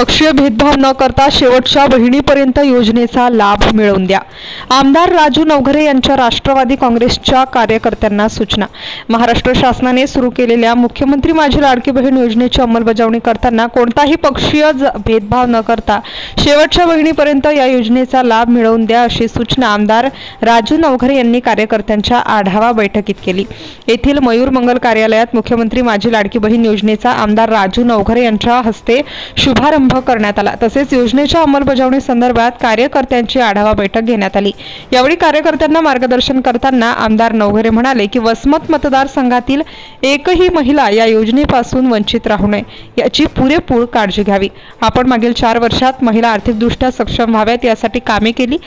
पक्षीय भेदभाव न करता शेवटच्या बहिणीपर्यंत योजनेचा लाभ मिळवून द्या. आमदार राजू नवघरे यांच्या राष्ट्रवादी काँग्रेसच्या कार्यकर्त्यांना सूचना. महाराष्ट्र शासनाने सुरू केलेल्या मुख्यमंत्री माझी लाडकी बहीण योजनेची अंमलबजावणी करताना कोणताही पक्षीय भेदभाव न करता शेवटच्या बहिणीपर्यंत या योजनेचा लाभ मिळवून द्या, अशी सूचना आमदार राजू नवघरे यांनी कार्यकर्त्यांच्या आढावा बैठकीत केली. येथील मयूर मंगल कार्यालयात मुख्यमंत्री माझी लाडकी बहीण योजनेचा आमदार राजू नवघरे यांच्या हस्ते शुभारंभ करण्यात आला. तसेच योजनेच्या अंमलबजावणी संदर्भात कार्यकर्त्यांची आढावा बैठक घेण्यात आली. यावेळी कार्यकर्त्यांना मार्गदर्शन करताना आमदार नवघरे म्हणाले की वसमत मतदारसंघातील एकही महिला या योजनेपासून वंचित राहू नये याची पुरेपूर काळजी घ्यावी. आपण मागील 4 वर्षात महिला आर्थिकदृष्ट्या सक्षम व्हाव्यात यासाठी कामे केली.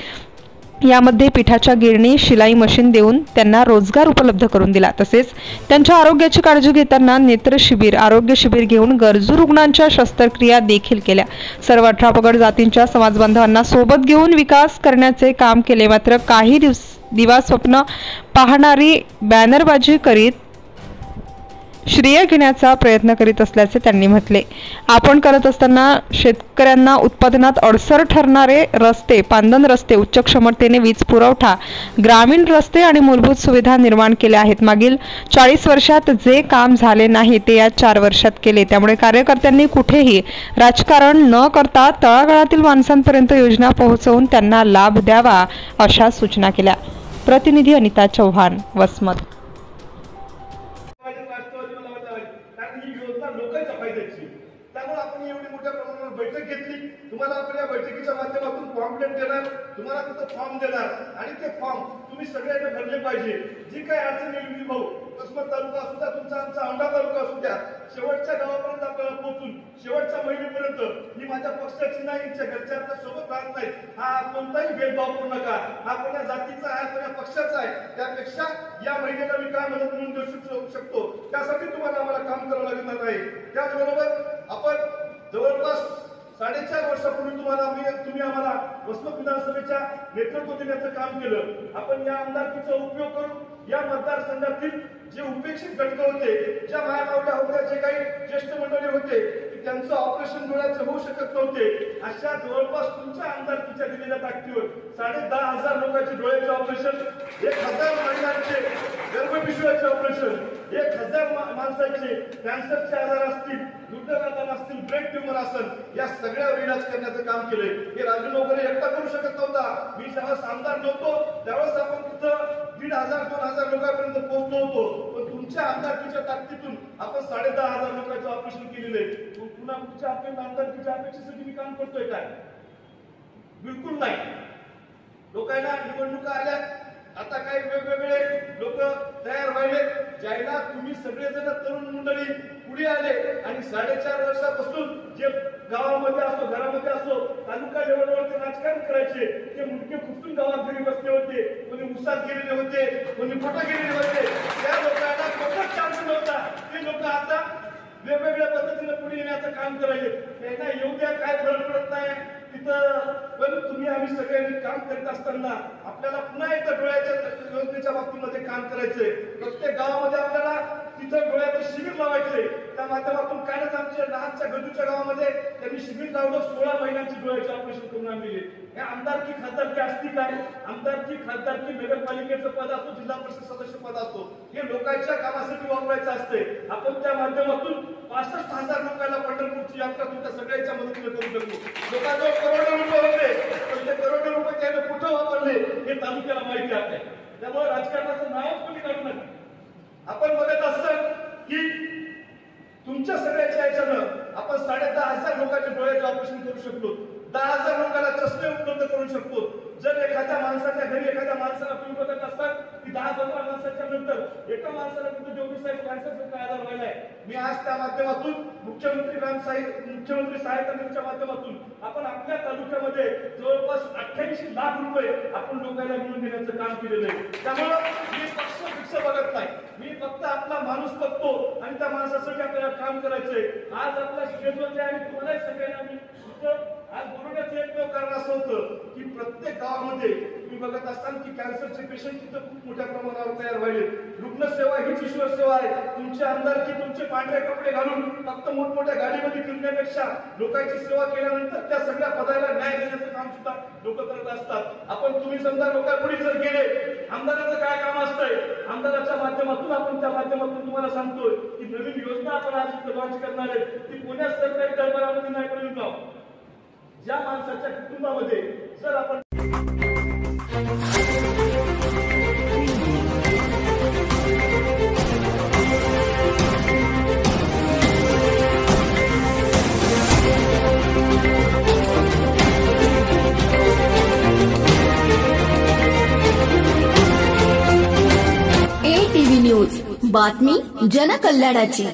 यामध्ये पिठाच्या गिरणी, शिलाई मशीन देऊन त्यांना रोजगार उपलब्ध करून दिला. तसेच त्यांच्या आरोग्याची काळजी घेताना नेत्र शिबिर, आरोग्य शिबिर घेऊन गरजू रुग्णांच्या शस्त्रक्रिया देखील केल्या. सर्व 18 पगड जातींच्या समाजबांधवांना सोबत घेऊन विकास करण्याचे काम केले. मात्र काही दिवा स्वप्न पाहणारी बॅनरबाजी करीत श्रेय घेण्याचा प्रयत्न करीत असल्याचे त्यांनी म्हटले. आपण करत असताना शेतकऱ्यांना उत्पादनात अडसर ठरणारे रस्ते, पांदन रस्ते, उच्च क्षमतेने वीज पुरवठा, ग्रामीण रस्ते आणि मूलभूत सुविधा निर्माण केल्या आहेत. मागील 40 वर्षात जे काम झाले नाही ते या 4 वर्षात केले. त्यामुळे कार्यकर्त्यांनी कुठेही राजकारण न करता तळागाळातील माणसांपर्यंत योजना पोहोचवून त्यांना लाभ द्यावा, अशा सूचना केल्या. प्रतिनिधी अनिता चव्हाण, वसमत. त्यामुळे आपण एवढी मोठ्या प्रमाणावर बैठक घेतली. तुम्हाला आपण या बैठकीच्या माध्यमातून पॉम्पलेट देणार, तुम्हाला तिथं फॉर्म देणार आणि ते फॉर्म तुम्ही सगळ्यांनी भरले पाहिजे. जी काही अडचण येईल भाऊ, वसमत तालुका असू द्या, तुमचा आमचा औंढा तालुका असू द्या, शेवटच्या गावापर्यंत आपल्याला पोहोचून शेवटच्या महिन्यापर्यंत ही माझ्या पक्षाची नाही, तुमच्या घरच्यांच्या सोबत राहत नाही, हा कोणताही भेदभाव करू नका, हा कोणा जातीचा आहे, कोणा पक्षाचा आहे, त्यापेक्षा या महिन्याला मी काय मदत म्हणून देऊ शकतो त्यासाठी तुम्हाला आम्हाला काम करावं लागणार आहे. त्याचबरोबर आपण जवळपास 4.5 वर्षापूर्वी तुम्ही आम्हाला वसमत विधानसभेच्या नेतृत्व देण्याचं काम केलं. आपण या आमदारकीचा उपयोग करून या मतदारसंघातील जे उपेक्षित घटक होते, ज्या मायामावल्या होत्या, जे काही ज्येष्ठ मंडळी होते की त्यांचं ऑपरेशन डोळ्याचं होऊ शकत नव्हते, अशा जवळपास तुमच्या आमदारकीच्या दिलेल्या ताकदीवर 10,500 लोकांचे डोळ्याचे ऑपरेशन, 1,000 महिलांचे गर्भपिशवीचे ऑपरेशन, 1,000 माणसांचे कॅन्सरचे आजार असतील, हृदयरोग असतील, ब्रेन ट्यूमर असेल, या सगळ्यावर इलाज करण्याचं काम केलंय. हे राजू नवघरे एकटा करू शकत नव्हता. मी ज्यावेळेस आमदार नव्हतो त्यावेळेस आपण तिथं 1,500-2,000 लोकांपर्यंत पोहोचलो होतो. पण तुमच्या आमदारकीच्या ताकदीतून आपण 10,500 लोकांचं ऑपरेशन केलेलं आहे. पुन्हा पुढच्या आमदारकीच्या अपेक्षेसाठी मी काम करतोय काय? बिलकुल नाही. लोकांना निवडणुका आल्या, आता काही वेगवेगळे लोक तयार व्हायले, ज्याला तुम्ही सगळेजण तरुण मंडळी पुढे आले आणि 4.5 वर्षापासून जे गावामध्ये असो, घरामध्ये असो, तालुका लेवलवर ते राजकारण करायचे, ते मुंडके खुपसून गावात घरी बसले होते, कोणी उसात गेलेले होते, कोणी फोटो गेलेले होते, त्या लोकांना कुठलाच चान्स नव्हता. ते लोक आता वेगवेगळ्या पद्धतीने पुढे येण्याचं काम करायचे. त्यांना योग्य काय फरक पडत नाही तिथं. पण तुम्ही आम्ही सगळ्यांनी काम करत असताना आपल्याला पुन्हा एकदा डोळ्याच्या योजनेच्या बाबतीमध्ये काम करायचंय. प्रत्येक गावामध्ये आपल्याला तिथं डोळ्याचं शिबिर लावायचंय. त्या माध्यमातून कालच आमच्या लहानच्या गजूच्या गावामध्ये त्यांनी शिबिर लावलं. 16 महिन्यांची डोळ्याचे ऑपरेशन करून आणलेले. हे आमदारकी खासदारकी असती काय? आमदारकी खासदारकी नगरपालिकेचं पद असो, जिल्हा परिषद सदस्य पद असो, हे लोकांच्या कामासाठी वापरायचं असते. आपण त्या माध्यमातून 65,000 लोकांना पंढरपूरची यात्रा तुमच्या सगळ्यांच्या मदतीने करू शकतो. लोकांजवळ करोडो रुपये होते, पण ते करोडो रुपये त्याने कुठं वापरले हे तालुक्याला माहिती आहे. त्यामुळे राजकारणाचं नावच कोणी काढू नका. आपण बघत असत की तुमच्या सगळ्याच्या याच्यानं आपण 10,500 लोकांचे डोळ्याचे ऑपरेशन करू शकतो, 10,000 लोकांना चष्मे उपलब्ध करू शकतो. जर एखाद्या माणसाच्या घरी एखाद्या माणसाला तुम्ही बघत असतात की 10-15 माणसाच्या नंतर एका माणसाला कुठे जोगीसाहेब कॅन्सरचा आजार व्हायलाय. मी आज त्या माध्यमातून मुख्यमंत्री सहायता निधीच्या माध्यमातून आपण आपल्या तालुक्यामध्ये जवळपास 88 लाख रुपये आपण लोकांना मिळवून देण्याचं काम केलेलं आहे. त्यामुळे मी पक्ष बघत नाही, मी फक्त आपला माणूस बघतो आणि त्या माणसासाठी आपल्याला काम करायचंय. आज आपल्या स्टेजवरती आणि तुम्हाला सगळ्यांना मी आज बोलवण्याचं एक कारण असं होतं की प्रत्येक गावामध्ये तुम्ही बघत असताना की कॅन्सरचे पेशंट तिथं खूप मोठ्या प्रमाणावर तयार व्हायले. रुग्णसेवा हीच ईश्वर सेवा आहे. तुमचे आमदार की तुमचे पांढरे कपडे घालून फक्त मोठमोठ्या गाडीमध्ये फिरण्यापेक्षा लोकांची सेवा केल्यानंतर त्या सगळ्या पदाला न्याय देण्याचं काम सुद्धा लोक करत असतात. तुम्ही समजा लोकांपुढे जर गेले, आमदाराचं काय काम असतंय, आमदाराच्या माध्यमातून आपण त्या माध्यमातून तुम्हाला सांगतोय की नवीन योजना आपण आज लॉन्च करणार आहे. ती पुण्यात सरकारी दरबारामध्ये नाही करून गाव ज्या माणसाच्या कुटुंबामध्ये जर आपण ATV न्यूज, बातमी जनकल्याणाची.